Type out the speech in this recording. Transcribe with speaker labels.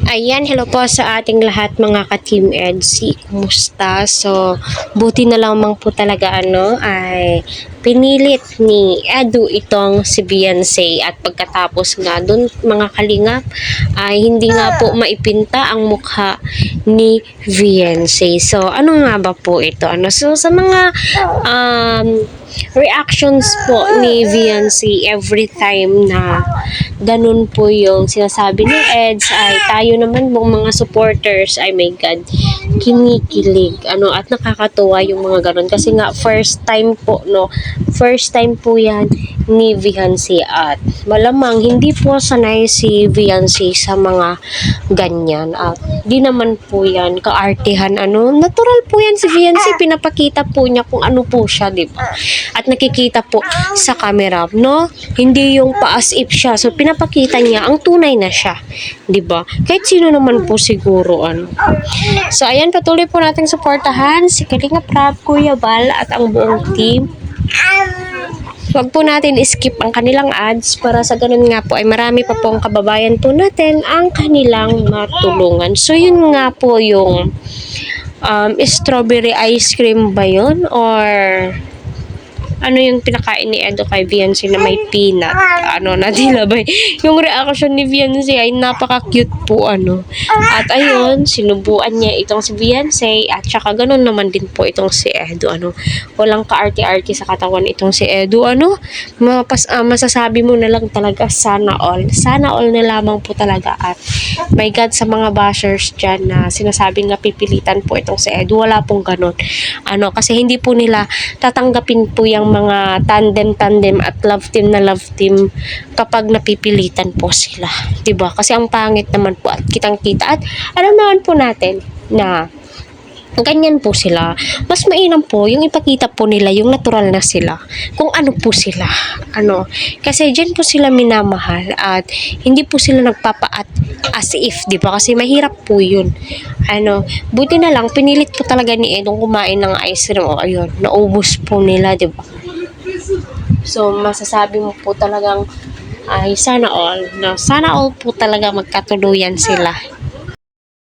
Speaker 1: Ayan, hello po sa ating lahat mga ka-Team EDSI. Kumusta? So, buti na lamang po talaga ay pinilit ni Edu itong si Beyonce at pagkatapos nga dun mga kalingap ay hindi nga po maipinta ang mukha ni Beyonce. So, ano nga ba po ito? So, sa mga reactions po ni Beyonce every time na ganun po yung sinasabi ni Eds ay tayo naman pong mga supporters ay my God, kinikilig at nakakatuwa yung mga ganun kasi nga first time po yan ni Beyonce at malamang hindi po sanay si Beyonce sa mga ganyan at di naman po yan kaartihan natural po yan si Beyonce, pinapakita po niya kung ano po siya, di ba? At nakikita po sa camera, hindi yung pa-as if siya. So, pinapakita niya ang tunay na siya. Diba? Kahit sino naman po siguro, So, ayan, patuloy po nating suportahan si Kalinga Prab, Kuya Bal, at ang buong team. Huwag po natin skip ang kanilang ads para sa ganun nga po ay marami pa pong kababayan po natin ang kanilang matulungan. So, yun nga po yung strawberry ice cream ba yun? Or ano yung pinakain ni Edo kay Beyonce na may peanut? Nadilabay. Yung reaction ni Beyonce ay napaka-cute po, At ayun, sinubuan niya itong si Beyonce at saka ganun naman din po itong si Edo, Walang ka-arty-arty sa katawan itong si Edo, masasabi mo na lang talaga sana all. Sana all na lamang po talaga at my God, sa mga bashers dyan na sinasabing nga pipilitan po itong si Edo, wala pong ganun. Kasi hindi po nila tatanggapin po yung mga tandem at love team kapag napipilitan po sila, 'di ba? Kasi ang pangit naman po at kitang-kita at alam naman po natin na ganyan po sila. Mas mainam po yung ipakita po nila yung natural na sila. Kung ano po sila. Kasi dyan po sila minamahal at hindi po sila nagpapaat as if, di ba? Kasi mahirap po yun. Buti na lang, pinilit po talaga ni Edong kumain ng ice cream. Ayun, naubos po nila, di ba? So, masasabi mo po talagang ay sana all po talaga magkatuluyan sila.